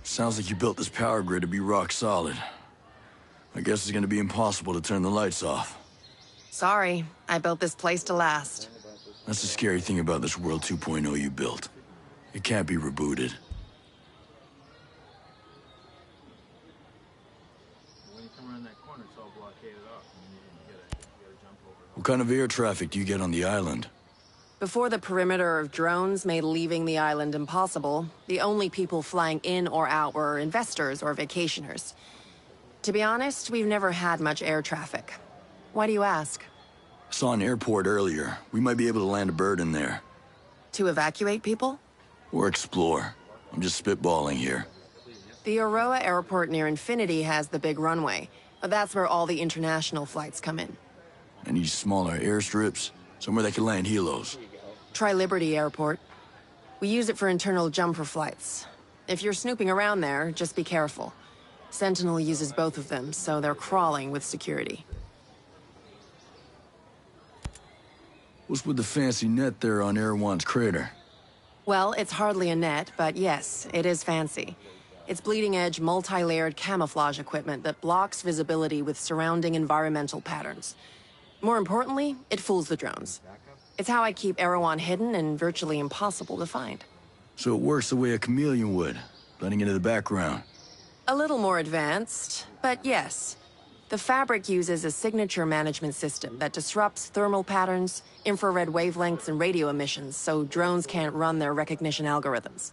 Sounds like you built this power grid to be rock solid. I guess it's gonna be impossible to turn the lights off. Sorry, I built this place to last. That's the scary thing about this World 2.0 you built. It can't be rebooted. When you come around that corner, it's all blockaded off. What kind of air traffic do you get on the island? Before the perimeter of drones made leaving the island impossible, the only people flying in or out were investors or vacationers. To be honest, we've never had much air traffic. Why do you ask? I saw an airport earlier. We might be able to land a bird in there. To evacuate people? Or explore. I'm just spitballing here. The Aroa airport near Infinity has the big runway, but that's where all the international flights come in. Any smaller airstrips? Somewhere that can land helos. Try Liberty Airport. We use it for internal jumper flights. If you're snooping around there, just be careful. Sentinel uses both of them, so they're crawling with security. What's with the fancy net there on Erewhon's crater? Well, it's hardly a net, but yes, it is fancy. It's bleeding-edge, multi-layered camouflage equipment that blocks visibility with surrounding environmental patterns. More importantly, it fools the drones. It's how I keep Erewhon hidden and virtually impossible to find. So it works the way a chameleon would, blending into the background. A little more advanced, but yes. The fabric uses a signature management system that disrupts thermal patterns, infrared wavelengths, and radio emissions, so drones can't run their recognition algorithms.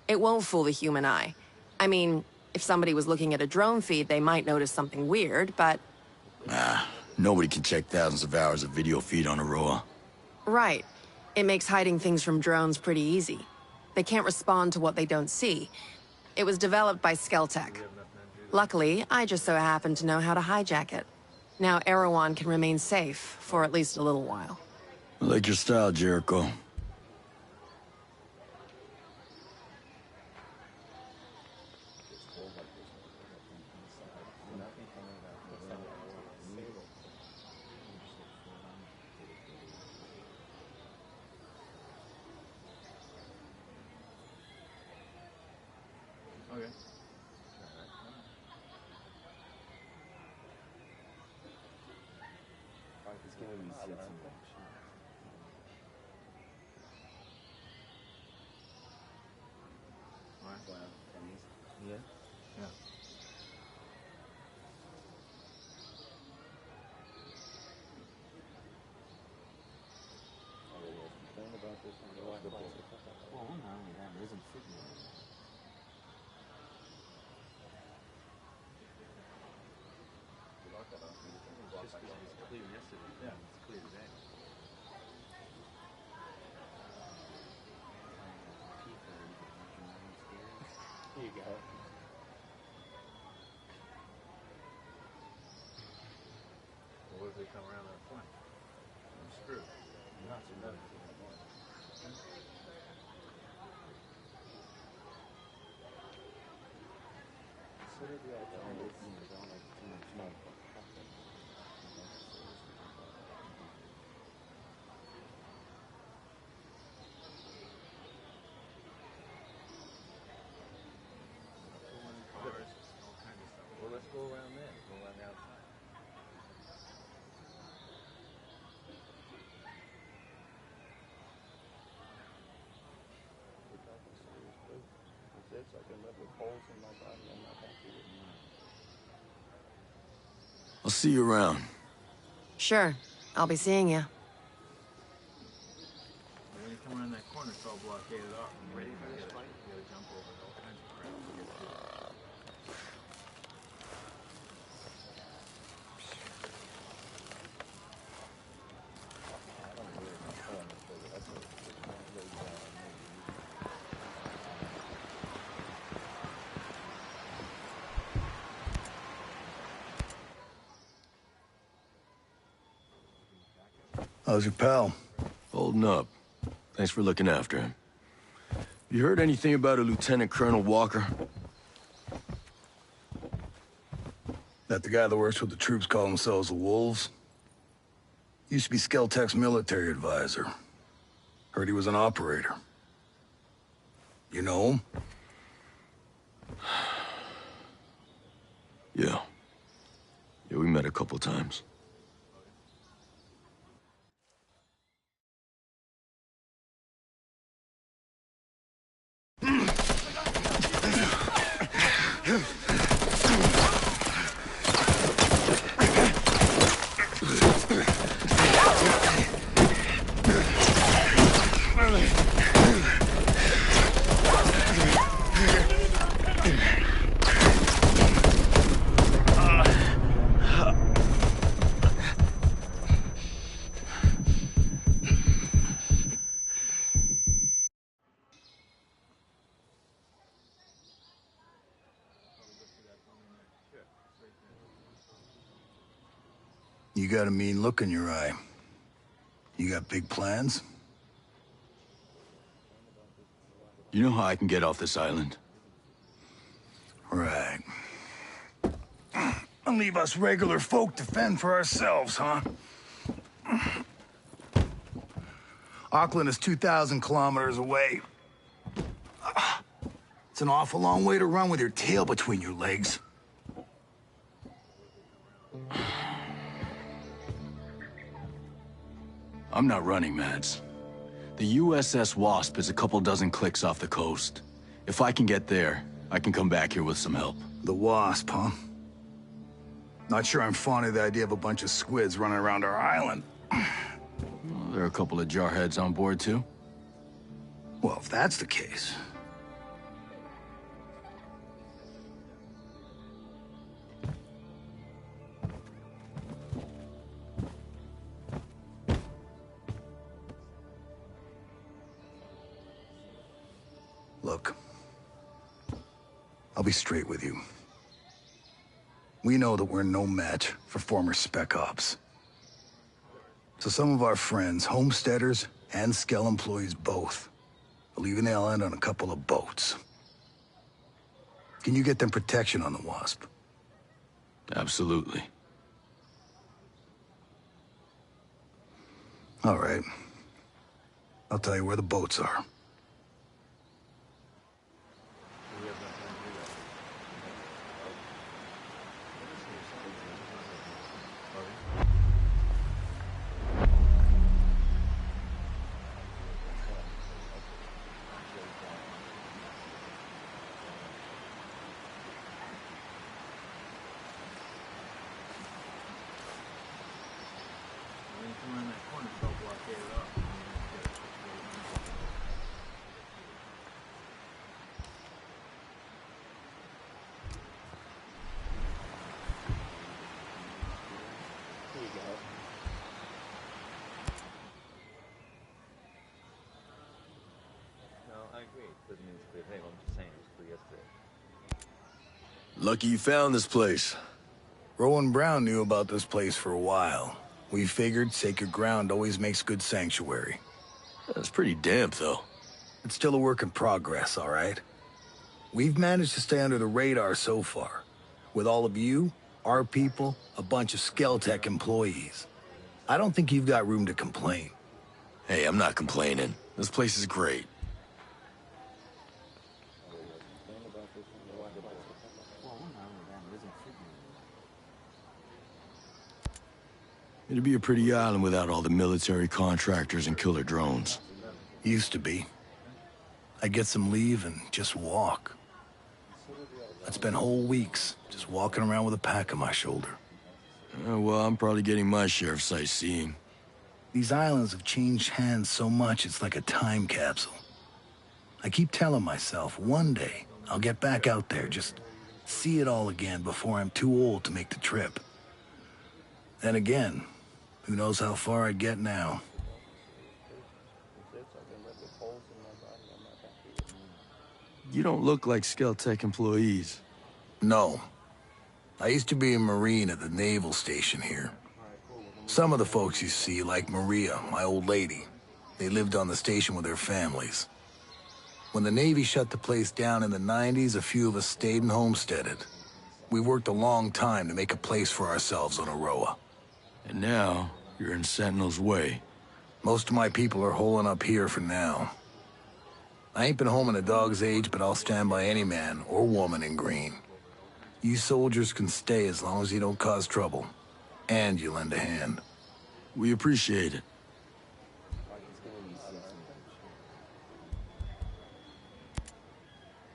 It won't fool the human eye. I mean, if somebody was looking at a drone feed, they might notice something weird, but... Nobody can check thousands of hours of video feed on Aroa. Right. It makes hiding things from drones pretty easy. They can't respond to what they don't see. It was developed by Skeltech. Luckily, I just so happen to know how to hijack it. Now Erewhon can remain safe for at least a little while. I like your style, Jericho. Okay. Yeah. Yeah. Well, not only that, it isn't fitting. Just because it was clear yesterday, yeah, it's clear today. Here you go. Well, what if they come around that point? I'm screwed. Not so nothing. Consider the alternative. Well, let's go around there. Go around the outside. I can live with holes in my body. I'm not happy with mine. I'll see you around. Sure. I'll be seeing you. When you come around that corner, it's all blockaded off. I'm ready for this fight. You gotta jump over all kinds of crap to get through. How's your pal? Holding up. Thanks for looking after him. You heard anything about a Lieutenant Colonel Walker? That the guy that works with the troops call themselves the Wolves? Used to be Skeltech's military advisor. Heard he was an operator. You know him? Yeah. Yeah, we met a couple times. got a mean look in your eye. You got big plans? You know how I can get off this island? Right. And leave us regular folk to fend for ourselves, huh? Auckland is 2,000 kilometers away. It's an awful long way to run with your tail between your legs. I'm not running, Mads. The USS Wasp is a couple dozen clicks off the coast. If I can get there, I can come back here with some help. The Wasp, huh? Not sure I'm fond of the idea of a bunch of squids running around our island. Well, there are a couple of jarheads on board, too. Well, if that's the case... Look, I'll be straight with you. We know that we're no match for former Spec Ops. So some of our friends, homesteaders and Skell employees both, are leaving the island on a couple of boats. Can you get them protection on the Wasp? Absolutely. All right. I'll tell you where the boats are. Come around that corner, so I'll block it up. There you go. No, I agree. It doesn't mean it's a clear thing. I'm just saying it was clear yesterday. Lucky you found this place. Rowan Brown knew about this place for a while. We figured sacred ground always makes good sanctuary. It's pretty damp, though. It's still a work in progress, all right? We've managed to stay under the radar so far. With all of you, our people, a bunch of Skeltech employees. I don't think you've got room to complain. Hey, I'm not complaining. This place is great. It'd be a pretty island without all the military contractors and killer drones. Used to be. I'd get some leave and just walk. I'd spend whole weeks just walking around with a pack on my shoulder. Well, I'm probably getting my share of sightseeing. These islands have changed hands so much it's like a time capsule. I keep telling myself one day I'll get back out there, just see it all again before I'm too old to make the trip. Then again, who knows how far I'd get now. You don't look like Skeltech employees. No. I used to be a Marine at the naval station here. Some of the folks you see, like Maria, my old lady, they lived on the station with their families. When the Navy shut the place down in the 90s, a few of us stayed and homesteaded. We worked a long time to make a place for ourselves on Aroa. And now, you're in Sentinel's way. Most of my people are holing up here for now. I ain't been home in a dog's age, but I'll stand by any man or woman in green. You soldiers can stay as long as you don't cause trouble. And you lend a hand. We appreciate it.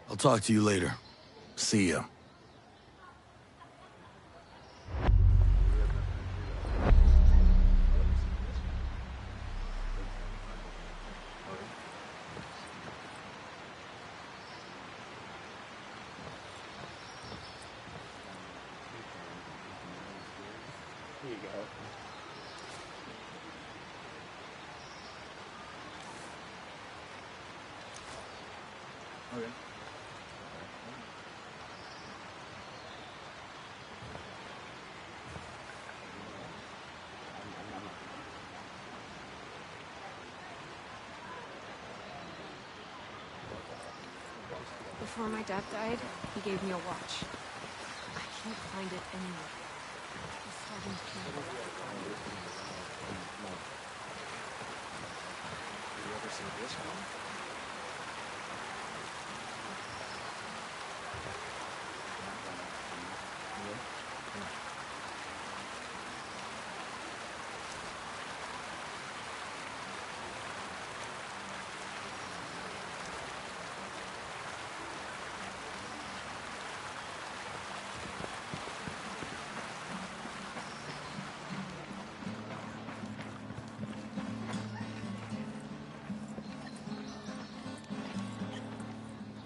I'll talk to you later. See ya. Here you go. Okay. Before my dad died, he gave me a watch. I can't find it anywhere. I'm starting to think about it. Did you ever see this one?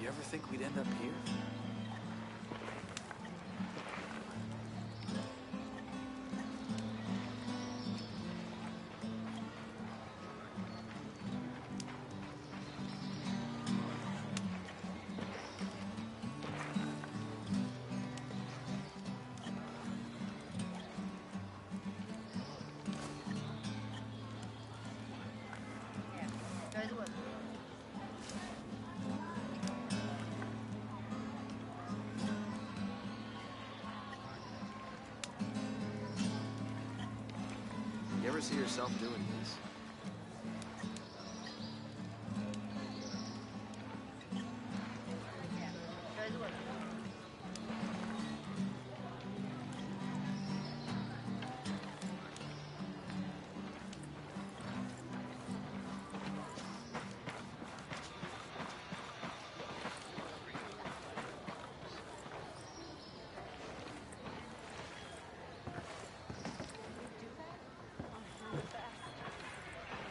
You ever think we'd end up here? You ever see yourself doing this?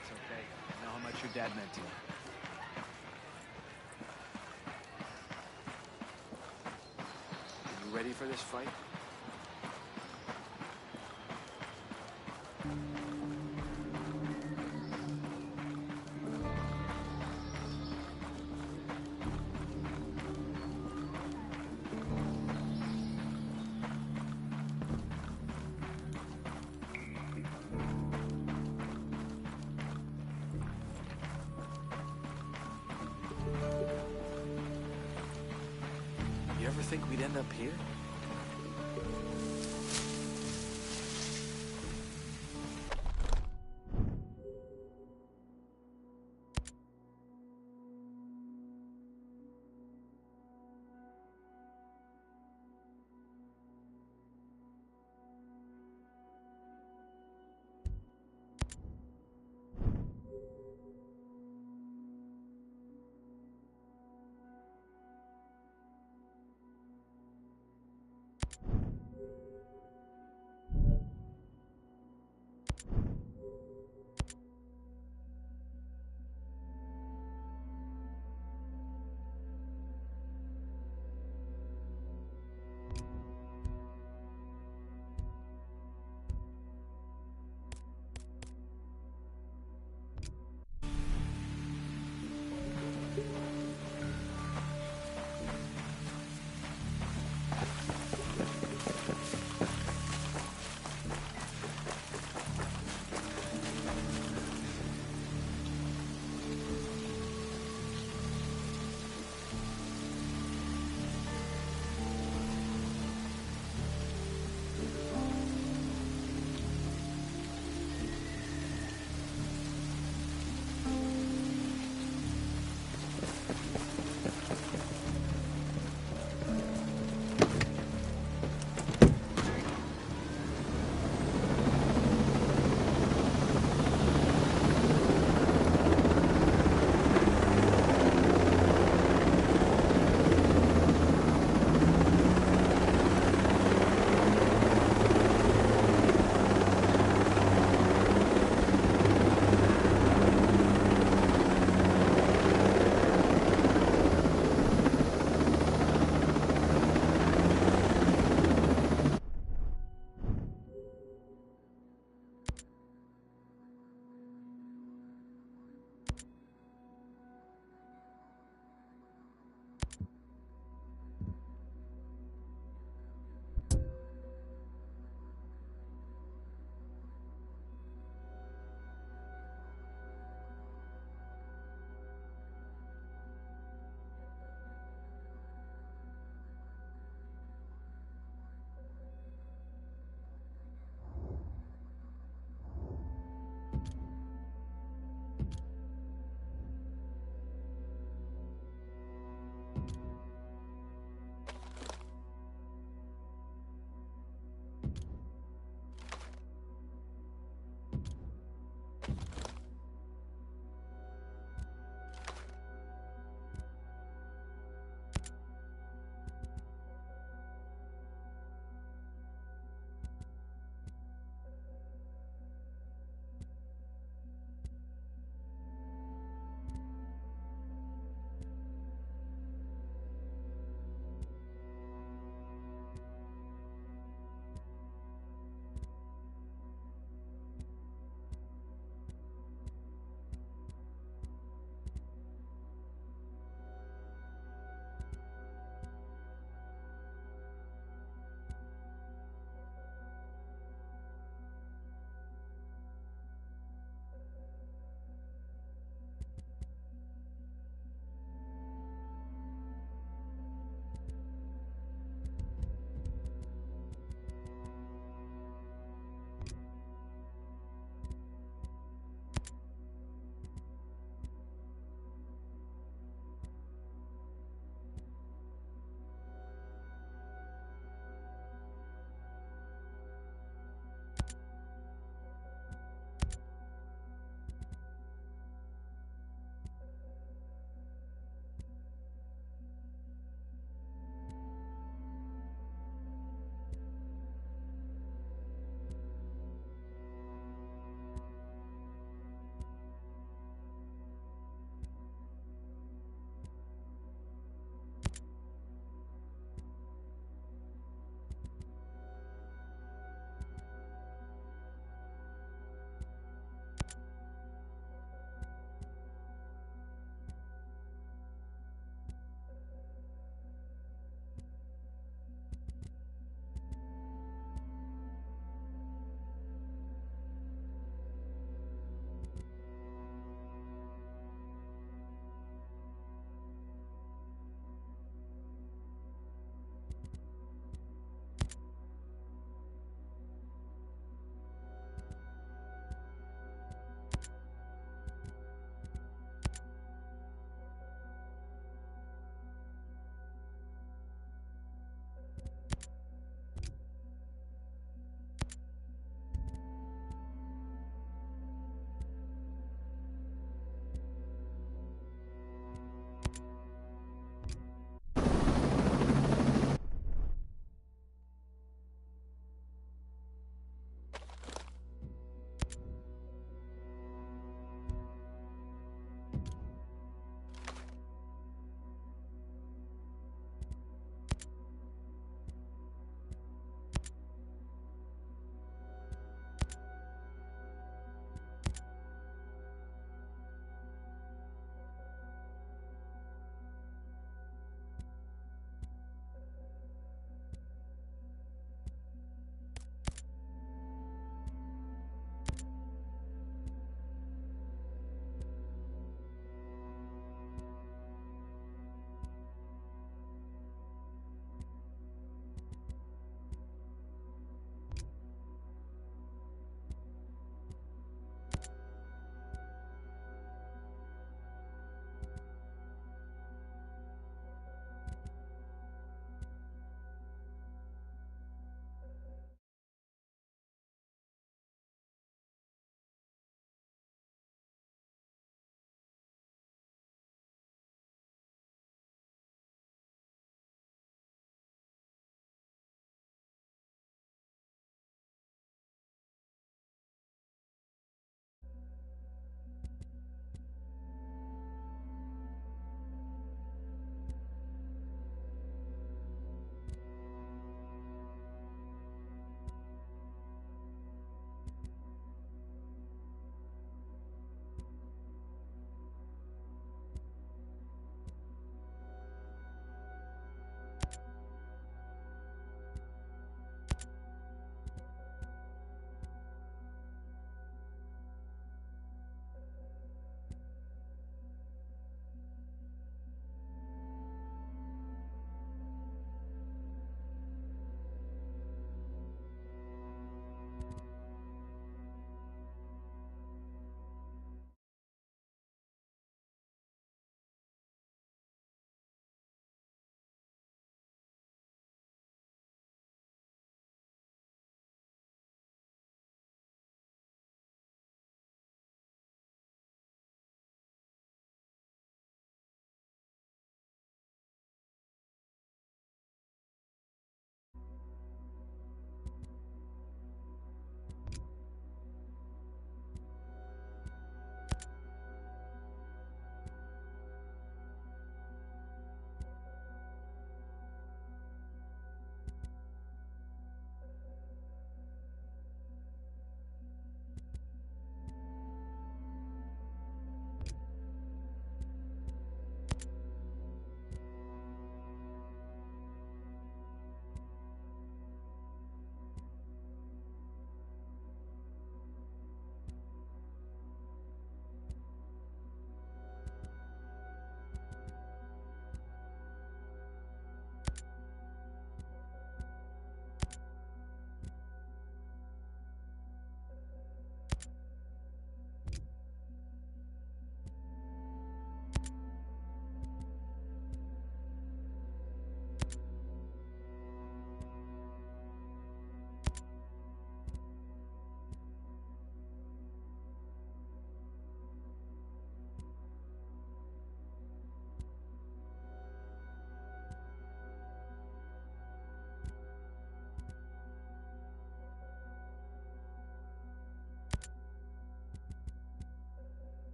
It's okay. I know how much your dad meant to you. Are you ready for this fight? You ever think we'd end up here?